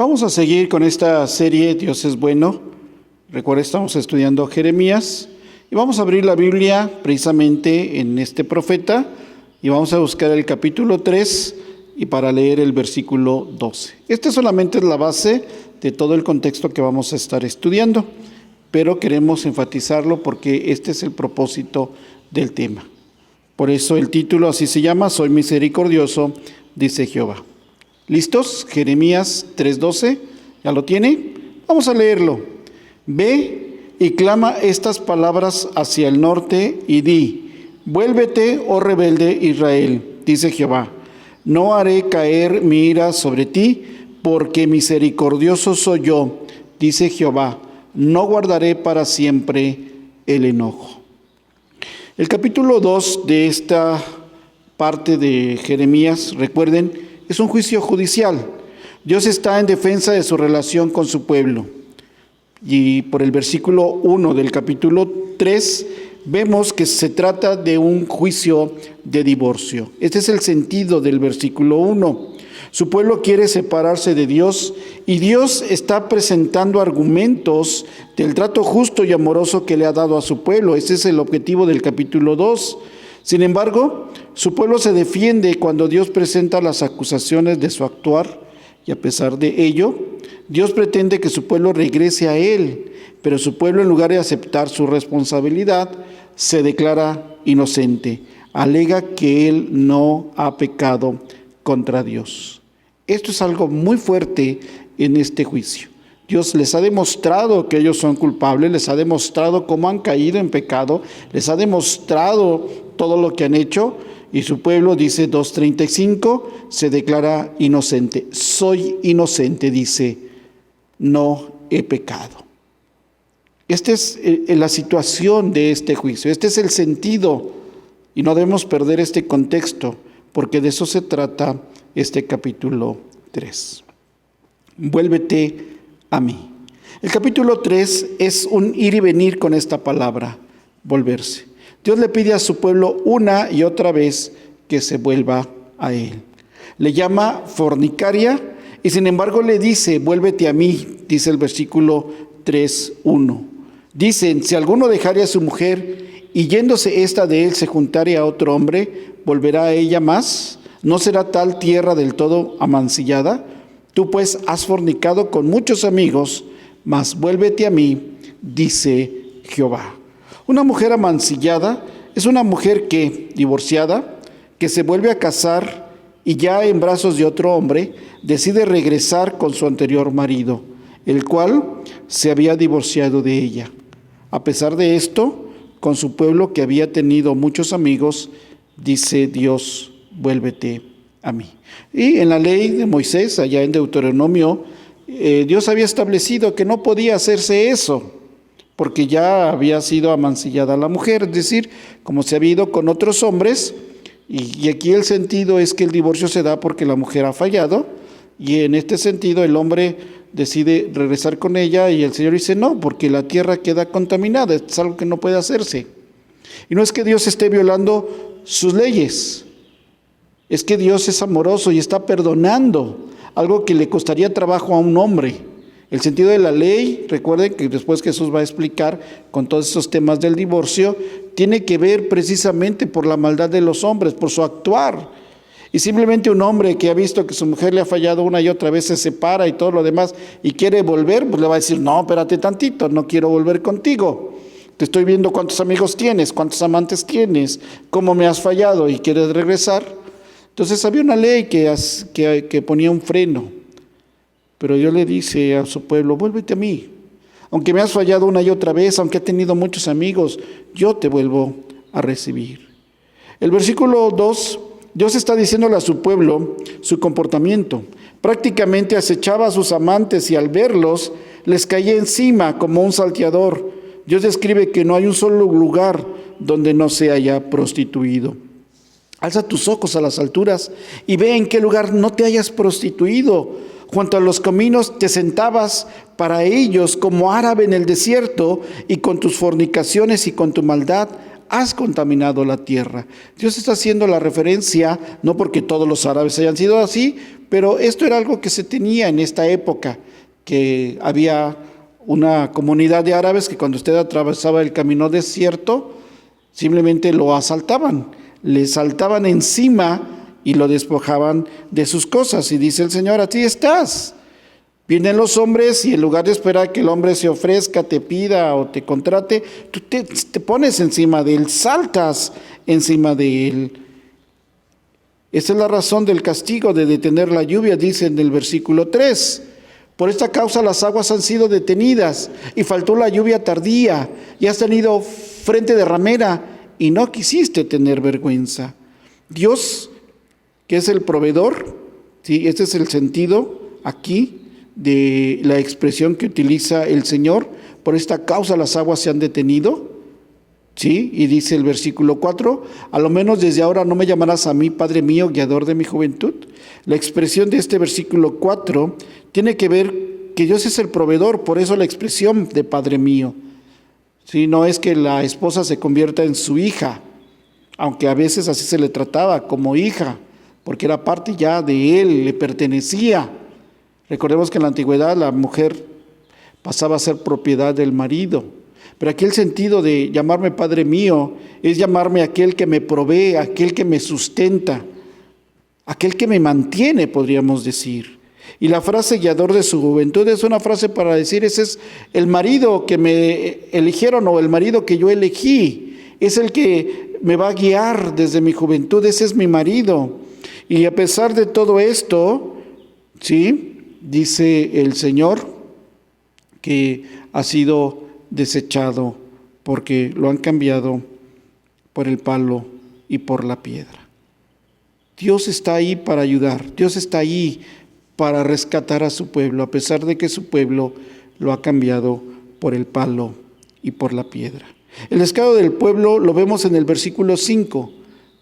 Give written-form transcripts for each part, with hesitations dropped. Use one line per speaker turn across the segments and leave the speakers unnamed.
Vamos a seguir con esta serie Dios es bueno. Recuerda, estamos estudiando Jeremías y vamos a abrir la Biblia precisamente en este profeta y vamos a buscar el capítulo 3 y para leer el versículo 12. Esta solamente es la base de todo el contexto que vamos a estar estudiando, pero queremos enfatizarlo porque este es el propósito del tema. Por eso el título así se llama: Soy misericordioso, dice Jehová. ¿Listos? Jeremías 3:12, ¿ya lo tiene? Vamos a leerlo. Ve y clama estas palabras hacia el norte y di: vuélvete, oh rebelde Israel, dice Jehová. No haré caer mi ira sobre ti, porque misericordioso soy yo, dice Jehová. No guardaré para siempre el enojo. El capítulo 2 de esta parte de Jeremías, recuerden, es un juicio judicial. Dios está en defensa de su relación con su pueblo. Y por el versículo 1 del capítulo 3 vemos que se trata de un juicio de divorcio. Este es el sentido del versículo 1. Su pueblo quiere separarse de Dios y Dios está presentando argumentos del trato justo y amoroso que le ha dado a su pueblo. Ese es el objetivo del capítulo 2. Sin embargo, su pueblo se defiende cuando Dios presenta las acusaciones de su actuar, y a pesar de ello, Dios pretende que su pueblo regrese a Él, pero su pueblo, en lugar de aceptar su responsabilidad, se declara inocente, alega que Él no ha pecado contra Dios. Esto es algo muy fuerte en este juicio. Dios les ha demostrado que ellos son culpables, les ha demostrado cómo han caído en pecado, les ha demostrado todo lo que han hecho, y su pueblo, dice 2:35, se declara inocente. Soy inocente, dice, no he pecado. Esta es la situación de este juicio, este es el sentido, y no debemos perder este contexto, porque de eso se trata este capítulo 3. Vuélvete a mí. El capítulo 3 es un ir y venir con esta palabra, volverse. Dios le pide a su pueblo una y otra vez que se vuelva a Él. Le llama fornicaria y sin embargo le dice: vuélvete a mí, dice el versículo 3:1. Dicen: si alguno dejare a su mujer y yéndose ésta de él se juntare a otro hombre, ¿volverá a ella más? ¿No será tal tierra del todo amancillada? Tú pues has fornicado con muchos amigos, mas vuélvete a mí, dice Jehová. Una mujer amancillada es una mujer divorciada, que se vuelve a casar y ya en brazos de otro hombre, decide regresar con su anterior marido, el cual se había divorciado de ella. A pesar de esto, con su pueblo que había tenido muchos amigos, dice Dios: vuélvete a mí. Y en la ley de Moisés, allá en Deuteronomio, Dios había establecido que no podía hacerse eso, porque ya había sido amancillada la mujer, es decir, como se había ido con otros hombres, y aquí el sentido es que el divorcio se da porque la mujer ha fallado, y en este sentido el hombre decide regresar con ella, y el Señor dice: no, porque la tierra queda contaminada, es algo que no puede hacerse. Y no es que Dios esté violando sus leyes, es que Dios es amoroso y está perdonando algo que le costaría trabajo a un hombre. El sentido de la ley, recuerden que después Jesús va a explicar con todos estos temas del divorcio, tiene que ver precisamente por la maldad de los hombres, por su actuar. Y simplemente un hombre que ha visto que su mujer le ha fallado una y otra vez se separa y todo lo demás y quiere volver, pues le va a decir: no, espérate tantito, no quiero volver contigo. Te estoy viendo cuántos amigos tienes, cuántos amantes tienes, cómo me has fallado y quieres regresar. Entonces había una ley que ponía un freno. Pero Dios le dice a su pueblo: vuélvete a mí. Aunque me has fallado una y otra vez, aunque he tenido muchos amigos, yo te vuelvo a recibir. El versículo 2, Dios está diciéndole a su pueblo su comportamiento. Prácticamente acechaba a sus amantes y al verlos les caía encima como un salteador. Dios describe que no hay un solo lugar donde no se haya prostituido. Alza tus ojos a las alturas y ve en qué lugar no te hayas prostituido. Junto a los caminos te sentabas para ellos como árabe en el desierto, y con tus fornicaciones y con tu maldad has contaminado la tierra. Dios está haciendo la referencia, no porque todos los árabes hayan sido así, Pero esto era algo que se tenía en esta época, que había una comunidad de árabes que cuando usted atravesaba el camino desierto, simplemente lo asaltaban, le saltaban encima y lo despojaban de sus cosas. Y dice el Señor, así estás. Vienen los hombres y en lugar de esperar que el hombre se ofrezca, te pida o te contrate, tú te pones encima de él, saltas encima de él. Esa es la razón del castigo de detener la lluvia, dice en el versículo 3. Por esta causa las aguas han sido detenidas y faltó la lluvia tardía y has tenido frente de ramera y no quisiste tener vergüenza. Dios, que es el proveedor, ¿sí? Este es el sentido aquí de la expresión que utiliza el Señor. Por esta causa las aguas se han detenido, ¿sí? Y dice el versículo 4, a lo menos desde ahora no me llamarás a mí, Padre mío, guiador de mi juventud. La expresión de este versículo 4 tiene que ver que Dios es el proveedor, por eso la expresión de Padre mío. ¿Sí? No es que la esposa se convierta en su hija, aunque a veces así se le trataba, como hija, porque era parte ya de él, le pertenecía. Recordemos que en la antigüedad la mujer pasaba a ser propiedad del marido. Pero aquí el sentido de llamarme Padre mío es llamarme aquel que me provee, aquel que me sustenta, aquel que me mantiene, podríamos decir. Y la frase guiador de su juventud es una frase para decir, ese es el marido que me eligieron o el marido que yo elegí. Es el que me va a guiar desde mi juventud, ese es mi marido. Y a pesar de todo esto, ¿sí?, dice el Señor que ha sido desechado porque lo han cambiado por el palo y por la piedra. Dios está ahí para ayudar, Dios está ahí para rescatar a su pueblo, a pesar de que su pueblo lo ha cambiado por el palo y por la piedra. El descaro del pueblo lo vemos en el versículo 5.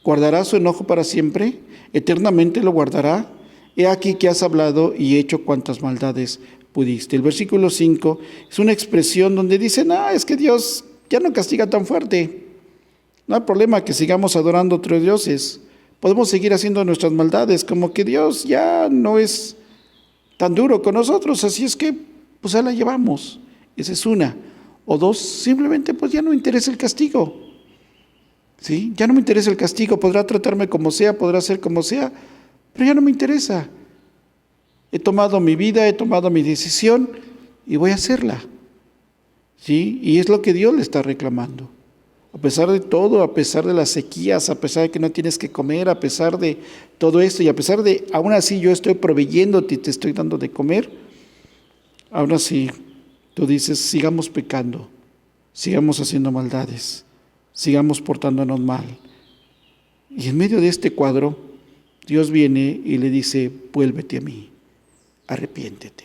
¿Guardará su enojo para siempre? ¿Eternamente lo guardará? He aquí que has hablado y hecho cuantas maldades pudiste. El versículo 5 es una expresión donde dicen, es que Dios ya no castiga tan fuerte. No hay problema que sigamos adorando a otros dioses. Podemos seguir haciendo nuestras maldades, como que Dios ya no es tan duro con nosotros, así es que pues ahí la llevamos. Esa es una. O dos, simplemente pues ya no me interesa el castigo. ¿Sí? Ya no me interesa el castigo, podrá tratarme como sea, podrá ser como sea, pero ya no me interesa. He tomado mi vida, he tomado mi decisión y voy a hacerla. ¿Sí? Y es lo que Dios le está reclamando. A pesar de todo, a pesar de las sequías, a pesar de que no tienes que comer, a pesar de todo esto y a pesar de, aún así yo estoy proveyéndote y te estoy dando de comer, aún así tú dices, sigamos pecando, sigamos haciendo maldades, sigamos portándonos mal. Y en medio de este cuadro, Dios viene y le dice, vuélvete a mí, arrepiéntete.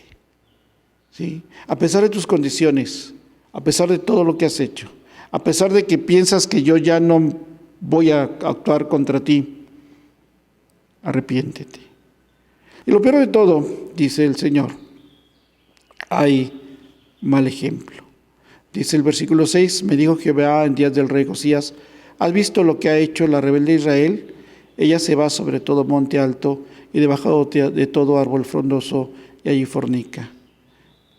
¿Sí? A pesar de tus condiciones, a pesar de todo lo que has hecho, a pesar de que piensas que yo ya no voy a actuar contra ti, arrepiéntete. Y lo peor de todo, dice el Señor, hay mal ejemplo. Dice el versículo 6, me dijo Jehová en días del rey Josías, ¿has visto lo que ha hecho la rebelde Israel? Ella se va sobre todo monte alto y debajo de todo árbol frondoso y allí fornica.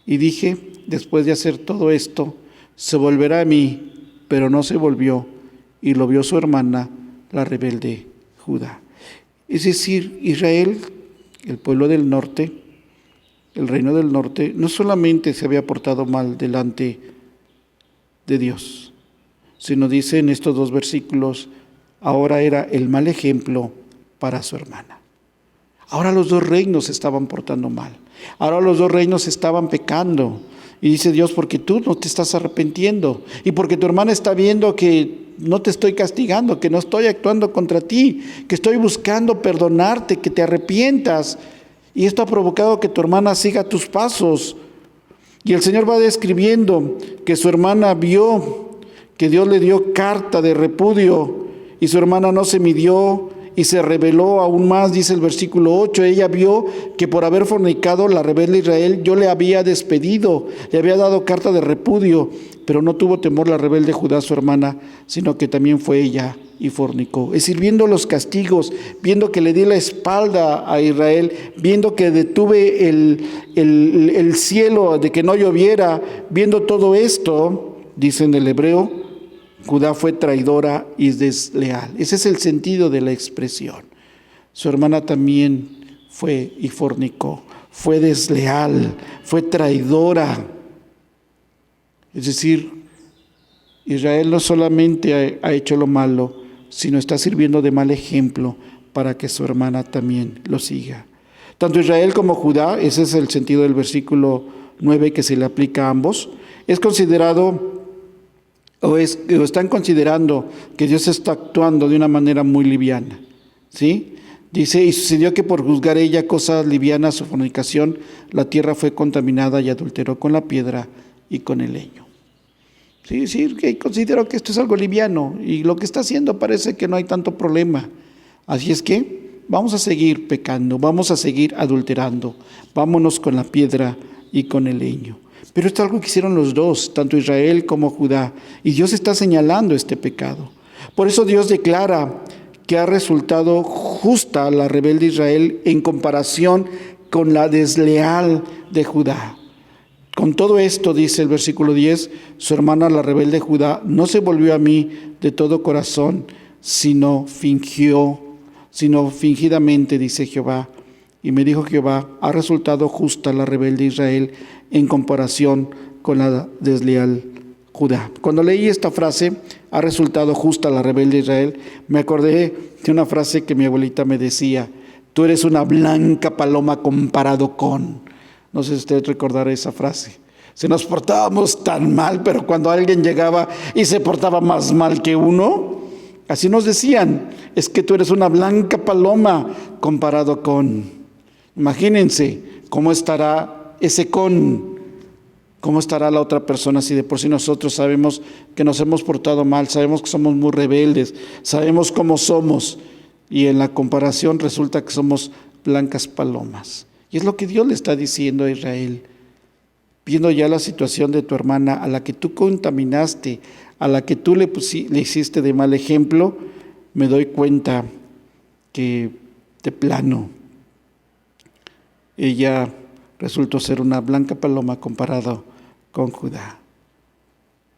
Y dije, después de hacer todo esto, se volverá a mí, pero no se volvió, y lo vio su hermana, la rebelde Judá. Es decir, Israel, el pueblo del norte, el reino del norte, no solamente se había portado mal delante de Dios, sino dice en estos dos versículos, ahora era el mal ejemplo para su hermana. Ahora los dos reinos se estaban portando mal. Ahora los dos reinos estaban pecando. Y dice Dios, porque tú no te estás arrepintiendo y porque tu hermana está viendo que no te estoy castigando, que no estoy actuando contra ti, que estoy buscando perdonarte, que te arrepientas. Y esto ha provocado que tu hermana siga tus pasos. Y el Señor va describiendo que su hermana vio que Dios le dio carta de repudio y su hermana no se midió y se rebeló aún más, dice el versículo 8. Ella vio que por haber fornicado la rebelde Israel, yo le había despedido, le había dado carta de repudio pero no tuvo temor la rebelde Judá, su hermana, sino que también fue ella y fornicó. Es decir, viendo los castigos, viendo que le di la espalda a Israel, viendo que detuve el cielo de que no lloviera, viendo todo esto, dice en el hebreo, Judá fue traidora y desleal. Ese es el sentido de la expresión. Su hermana también fue y fornicó, fue desleal, fue traidora. Es decir, Israel no solamente ha hecho lo malo, sino está sirviendo de mal ejemplo para que su hermana también lo siga. Tanto Israel como Judá, ese es el sentido del versículo 9 que se le aplica a ambos, es considerado o están considerando que Dios está actuando de una manera muy liviana, ¿sí? Dice, y sucedió que por juzgar ella cosas livianas su fornicación, la tierra fue contaminada y adulteró con la piedra y con el leño. Sí, que considero que esto es algo liviano y lo que está haciendo parece que no hay tanto problema. Así es que vamos a seguir pecando, vamos a seguir adulterando, vámonos con la piedra y con el leño. Pero esto es algo que hicieron los dos, tanto Israel como Judá, y Dios está señalando este pecado. Por eso Dios declara que ha resultado justa la rebelde Israel en comparación con la desleal de Judá. Con todo esto, dice el versículo 10, su hermana la rebelde Judá no se volvió a mí de todo corazón, sino fingidamente, dice Jehová. Y me dijo Jehová, ha resultado justa la rebelde Israel en comparación con la desleal Judá. Cuando leí esta frase, ha resultado justa la rebelde Israel, me acordé de una frase que mi abuelita me decía, tú eres una blanca paloma comparado con... No sé si usted recordará esa frase. Se nos portábamos tan mal, pero cuando alguien llegaba y se portaba más mal que uno, así nos decían, es que tú eres una blanca paloma comparado con... Imagínense cómo estará ese con, cómo estará la otra persona si de por sí nosotros sabemos que nos hemos portado mal, sabemos que somos muy rebeldes, sabemos cómo somos y en la comparación resulta que somos blancas palomas. Y es lo que Dios le está diciendo a Israel. Viendo ya la situación de tu hermana, a la que tú contaminaste, a la que tú le hiciste de mal ejemplo, me doy cuenta que de plano ella resultó ser una blanca paloma comparada con Judá.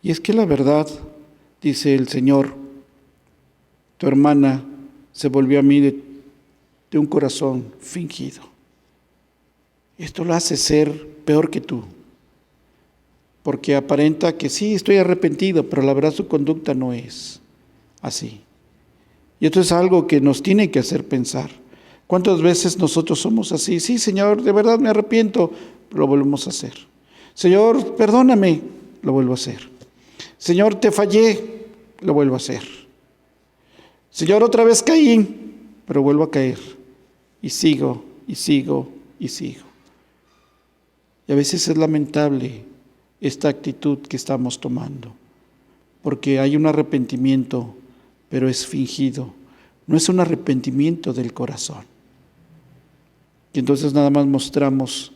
Y es que la verdad, dice el Señor, tu hermana se volvió a mí de un corazón fingido. Esto lo hace ser peor que tú, porque aparenta que sí, estoy arrepentido, pero la verdad su conducta no es así. Y esto es algo que nos tiene que hacer pensar. ¿Cuántas veces nosotros somos así? Sí, Señor, de verdad me arrepiento, lo volvemos a hacer. Señor, perdóname, lo vuelvo a hacer. Señor, te fallé, lo vuelvo a hacer. Señor, otra vez caí, pero vuelvo a caer. Y sigo, y sigo, y sigo. Y a veces es lamentable esta actitud que estamos tomando, porque hay un arrepentimiento, pero es fingido. No es un arrepentimiento del corazón. Y entonces nada más mostramos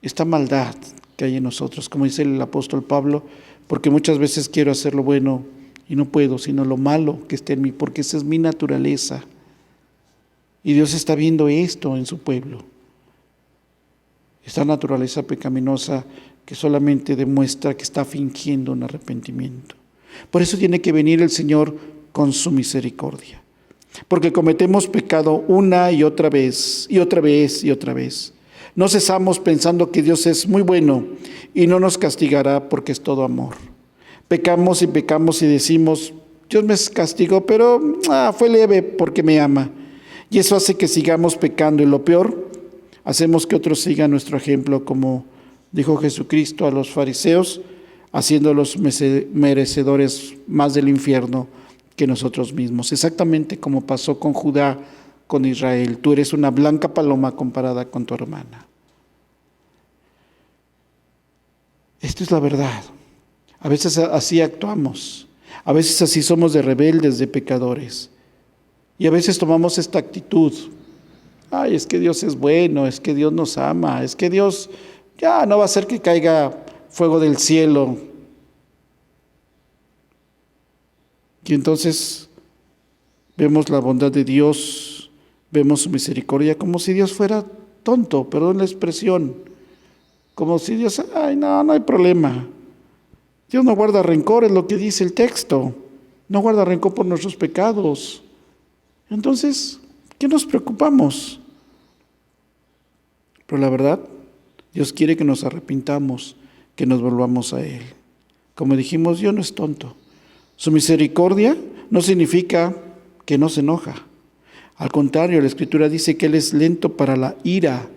esta maldad que hay en nosotros, como dice el apóstol Pablo, porque muchas veces quiero hacer lo bueno y no puedo, sino lo malo que está en mí, porque esa es mi naturaleza. Y Dios está viendo esto en su pueblo. Esta naturaleza pecaminosa que solamente demuestra que está fingiendo un arrepentimiento. Por eso tiene que venir el Señor con su misericordia. Porque cometemos pecado una y otra vez, y otra vez, y otra vez. No cesamos pensando que Dios es muy bueno y no nos castigará porque es todo amor. Pecamos y decimos, Dios me castigó, pero fue leve porque me ama. Y eso hace que sigamos pecando. Y lo peor, hacemos que otros sigan nuestro ejemplo, como dijo Jesucristo a los fariseos, haciéndolos merecedores más del infierno que nosotros mismos. Exactamente como pasó con Judá, con Israel. Tú eres una blanca paloma comparada con tu hermana. Esto es la verdad. A veces así actuamos. A veces así somos de rebeldes, de pecadores. Y a veces tomamos esta actitud. Ay, es que Dios es bueno, es que Dios nos ama, es que Dios ya no va a hacer que caiga fuego del cielo Y entonces vemos la bondad de Dios, vemos su misericordia, como si Dios fuera tonto, perdón la expresión, como si Dios, ay, no hay problema. Dios no guarda rencor, es lo que dice el texto, no guarda rencor por nuestros pecados. Entonces, ¿qué nos preocupamos? Pero la verdad, Dios quiere que nos arrepintamos, que nos volvamos a Él. Como dijimos, Dios no es tonto. Su misericordia no significa que no se enoja. Al contrario, la Escritura dice que Él es lento para la ira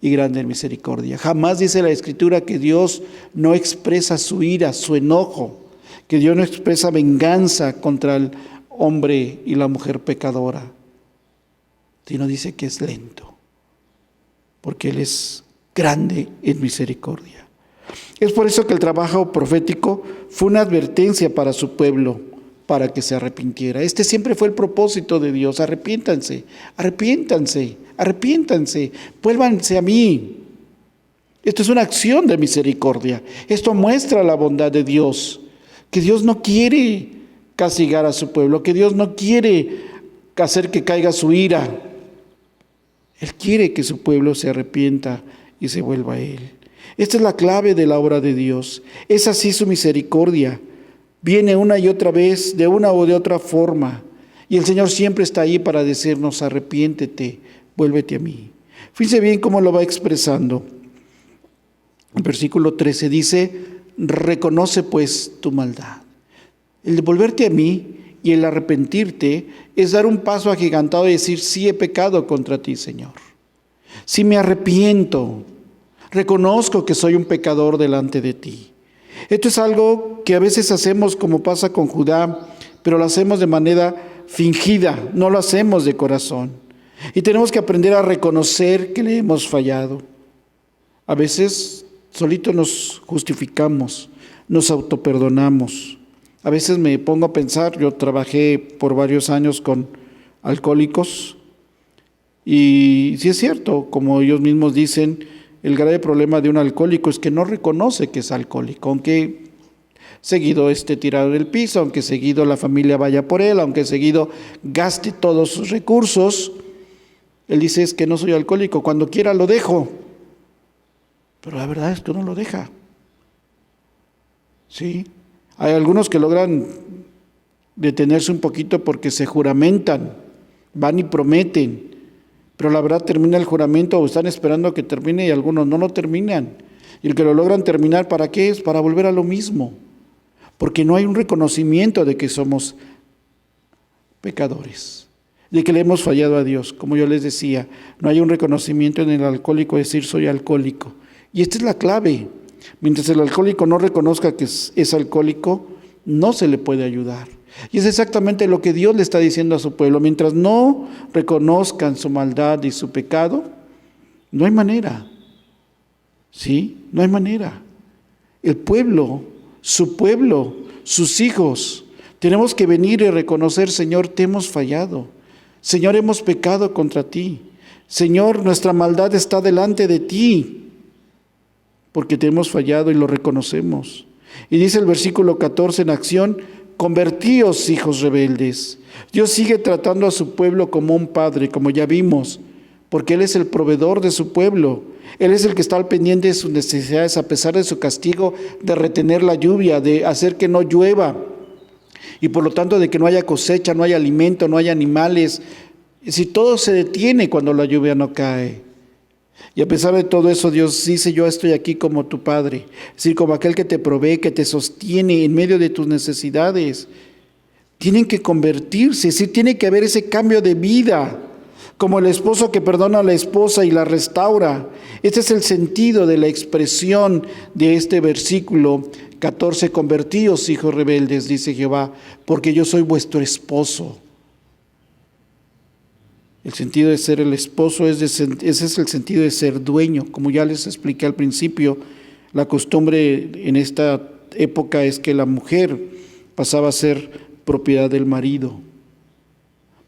y grande en misericordia. Jamás dice la Escritura que Dios no expresa su ira, su enojo, que Dios no expresa venganza contra el hombre y la mujer pecadora, sino dice que es lento, porque Él es grande en misericordia. Es por eso que el trabajo profético fue una advertencia para su pueblo, para que se arrepintiera. Este siempre fue el propósito de Dios: arrepiéntanse, arrepiéntanse, arrepiéntanse, vuélvanse a mí. Esto es una acción de misericordia. Esto muestra la bondad de Dios, que Dios no quiere castigar a su pueblo, que Dios no quiere hacer que caiga su ira. Él quiere que su pueblo se arrepienta y se vuelva a Él. Esta es la clave de la obra de Dios. Es así su misericordia. Viene una y otra vez, de una o de otra forma. Y el Señor siempre está ahí para decirnos: arrepiéntete, vuélvete a mí. Fíjense bien cómo lo va expresando. El versículo 13 dice: reconoce pues tu maldad. El de volverte a mí y el arrepentirte es dar un paso agigantado y decir: sí he pecado contra ti, Señor. Sí me arrepiento. Reconozco que soy un pecador delante de ti. Esto es algo que a veces hacemos, como pasa con Judá, pero lo hacemos de manera fingida, no lo hacemos de corazón. Y tenemos que aprender a reconocer que le hemos fallado. A veces solitos nos justificamos, nos autoperdonamos. A veces me pongo a pensar, yo trabajé por varios años con alcohólicos y sí es cierto, como ellos mismos dicen, el grave problema de un alcohólico es que no reconoce que es alcohólico, aunque seguido esté tirado en el piso, aunque seguido la familia vaya por él, aunque seguido gaste todos sus recursos. Él dice: es que no soy alcohólico, cuando quiera lo dejo. Pero la verdad es que no lo deja. Sí, hay algunos que logran detenerse un poquito porque se juramentan, van y prometen. Pero la verdad termina el juramento o están esperando a que termine y algunos no lo terminan. Y el que lo logran terminar, ¿para qué es? Para volver a lo mismo. Porque no hay un reconocimiento de que somos pecadores, de que le hemos fallado a Dios. Como yo les decía, no hay un reconocimiento en el alcohólico de decir: soy alcohólico. Y esta es la clave. Mientras el alcohólico no reconozca que es alcohólico, no se le puede ayudar. Y es exactamente lo que Dios le está diciendo a su pueblo. Mientras no reconozcan su maldad y su pecado, no hay manera. ¿Sí? No hay manera. El pueblo, sus hijos, tenemos que venir y reconocer: Señor, te hemos fallado. Señor, hemos pecado contra ti. Señor, nuestra maldad está delante de ti, porque te hemos fallado y lo reconocemos. Y dice el versículo 14 en acción: convertíos, hijos rebeldes. Dios sigue tratando a su pueblo como un padre, como ya vimos, porque Él es el proveedor de su pueblo. Él es el que está al pendiente de sus necesidades, a pesar de su castigo de retener la lluvia, de hacer que no llueva, y por lo tanto de que no haya cosecha, no haya alimento, no haya animales. Si todo se detiene cuando la lluvia no cae. Y a pesar de todo eso, Dios dice: yo estoy aquí como tu Padre, es decir, como aquel que te provee, que te sostiene en medio de tus necesidades. Tienen que convertirse, es decir, tiene que haber ese cambio de vida, como el esposo que perdona a la esposa y la restaura. Este es el sentido de la expresión de este versículo 14: convertíos, hijos rebeldes, dice Jehová, porque yo soy vuestro esposo. El sentido de ser el esposo, ese es el sentido de ser dueño. Como ya les expliqué al principio, la costumbre en esta época es que la mujer pasaba a ser propiedad del marido.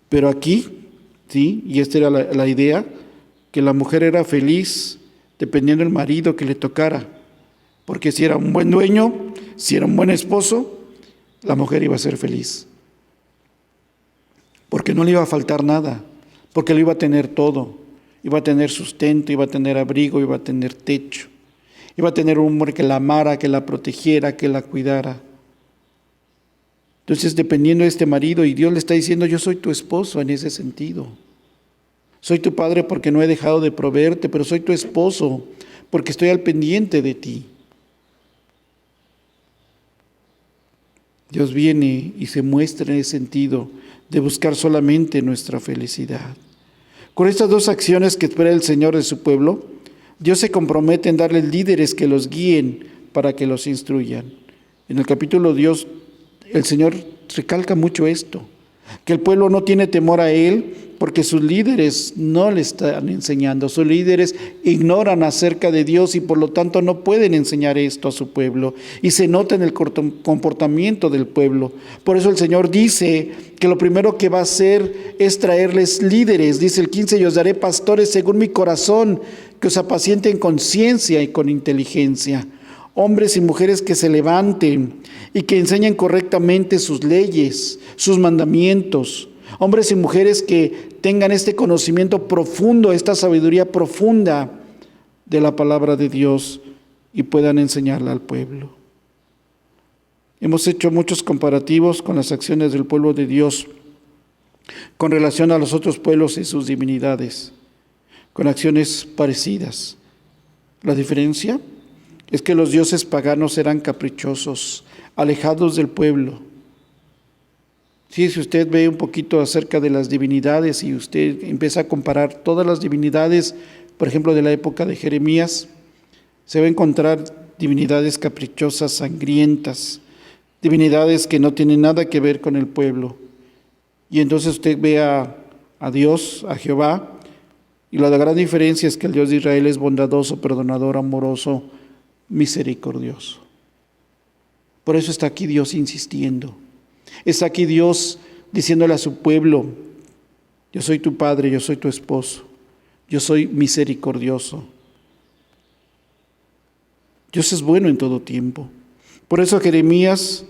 Pero aquí, sí, y esta era la idea, que la mujer era feliz dependiendo del marido que le tocara. Porque si era un buen dueño, si era un buen esposo, la mujer iba a ser feliz. porque no le iba a faltar nada, porque lo iba a tener todo. Iba a tener sustento, iba a tener abrigo, iba a tener techo. Iba a tener un hombre que la amara, que la protegiera, que la cuidara. Entonces, dependiendo de este marido, y Dios le está diciendo, yo soy tu esposo en ese sentido. Soy tu padre porque no he dejado de proveerte, pero soy tu esposo porque estoy al pendiente de ti. Dios viene y se muestra en ese sentido de buscar solamente nuestra felicidad. Con estas dos acciones que espera el Señor de su pueblo, Dios se compromete en darles líderes que los guíen para que los instruyan. En el capítulo Dios, el Señor recalca mucho esto, que el pueblo no tiene temor a Él porque sus líderes no le están enseñando, sus líderes ignoran acerca de Dios y por lo tanto no pueden enseñar esto a su pueblo. Y se nota en el comportamiento del pueblo. Por eso el Señor dice que lo primero que va a hacer es traerles líderes. Dice el 15, y os daré pastores según mi corazón, que os apacienten con ciencia y con inteligencia. Hombres y mujeres que se levanten y que enseñen correctamente sus leyes, sus mandamientos. Hombres y mujeres que tengan este conocimiento profundo, esta sabiduría profunda de la palabra de Dios y puedan enseñarla al pueblo. Hemos hecho muchos comparativos con las acciones del pueblo de Dios con relación a los otros pueblos y sus divinidades, con acciones parecidas. La diferencia es que los dioses paganos eran caprichosos, alejados del pueblo. Sí, si usted ve un poquito acerca de las divinidades y usted empieza a comparar todas las divinidades, por ejemplo, de la época de Jeremías, se va a encontrar divinidades caprichosas, sangrientas, divinidades que no tienen nada que ver con el pueblo. Y entonces usted ve a Dios, a Jehová, y la gran diferencia es que el Dios de Israel es bondadoso, perdonador, amoroso, misericordioso. Por eso está aquí Dios insistiendo. Está aquí Dios diciéndole a su pueblo, yo soy tu padre, yo soy tu esposo, yo soy misericordioso. Dios es bueno en todo tiempo. Por eso Jeremías,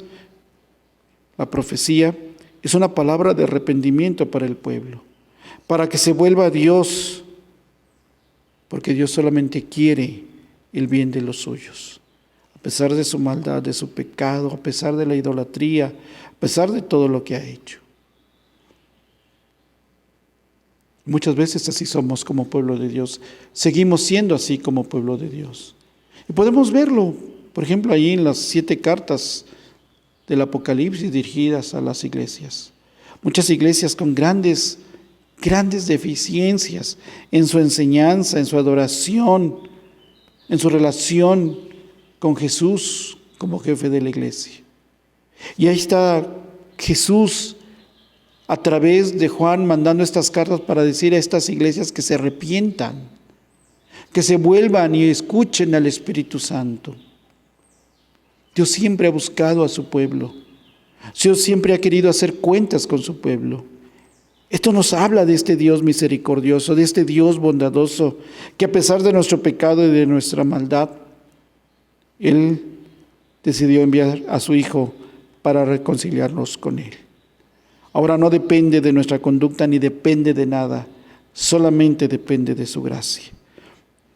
la profecía, es una palabra de arrepentimiento para el pueblo, para que se vuelva a Dios, porque Dios solamente quiere el bien de los suyos. A pesar de su maldad, de su pecado, a pesar de la idolatría, a pesar de todo lo que ha hecho. Muchas veces así somos como pueblo de Dios. Seguimos siendo así como pueblo de Dios. Y podemos verlo, por ejemplo, ahí en las 7 cartas del Apocalipsis dirigidas a las iglesias. Muchas iglesias con grandes deficiencias en su enseñanza, en su adoración, en su relación con Jesús como jefe de la iglesia. Y ahí está Jesús a través de Juan mandando estas cartas para decir a estas iglesias que se arrepientan, que se vuelvan y escuchen al Espíritu Santo. Dios siempre ha buscado a su pueblo. Dios siempre ha querido hacer cuentas con su pueblo. Esto nos habla de este Dios misericordioso, de este Dios bondadoso, que a pesar de nuestro pecado y de nuestra maldad, Él decidió enviar a su Hijo para reconciliarnos con Él. Ahora no depende de nuestra conducta ni depende de nada, solamente depende de su gracia.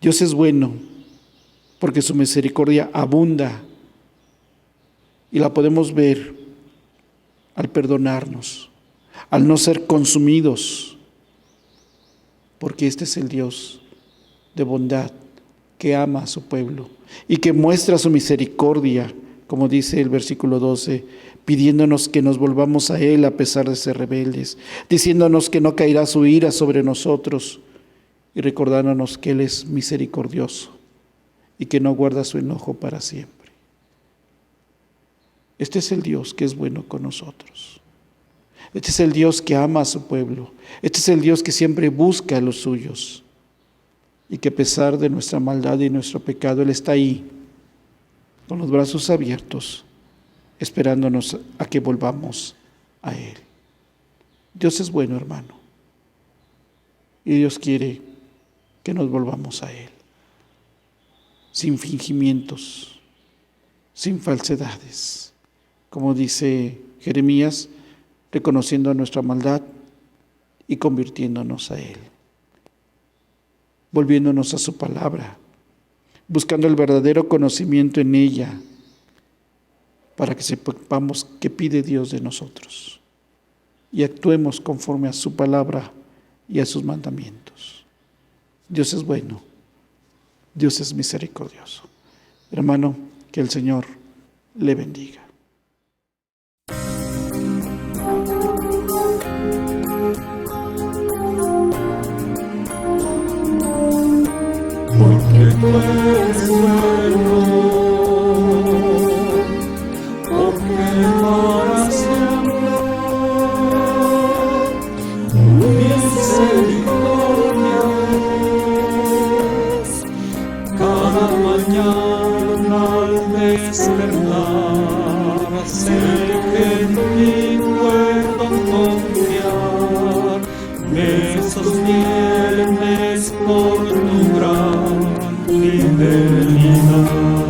Dios es bueno porque su misericordia abunda y la podemos ver al perdonarnos, al no ser consumidos, porque este es el Dios de bondad que ama a su pueblo y que muestra su misericordia, como dice el versículo 12, pidiéndonos que nos volvamos a Él a pesar de ser rebeldes, diciéndonos que no caerá su ira sobre nosotros y recordándonos que Él es misericordioso y que no guarda su enojo para siempre. Este es el Dios que es bueno con nosotros. Este es el Dios que ama a su pueblo. Este es el Dios que siempre busca a los suyos. Y que a pesar de nuestra maldad y nuestro pecado, Él está ahí, con los brazos abiertos, esperándonos a que volvamos a Él. Dios es bueno, hermano. Y Dios quiere que nos volvamos a Él. Sin fingimientos, sin falsedades. Como dice Jeremías, reconociendo nuestra maldad y convirtiéndonos a Él, volviéndonos a su palabra, buscando el verdadero conocimiento en ella, para que sepamos qué pide Dios de nosotros y actuemos conforme a su palabra y a sus mandamientos. Dios es bueno, Dios es misericordioso. Hermano, que el Señor le bendiga.
Porque tú eres bueno, porque para siempre tu misericordia es. Cada mañana al despertar sé que en ti puedo confiar, me sostienes por tu gran fidelidad.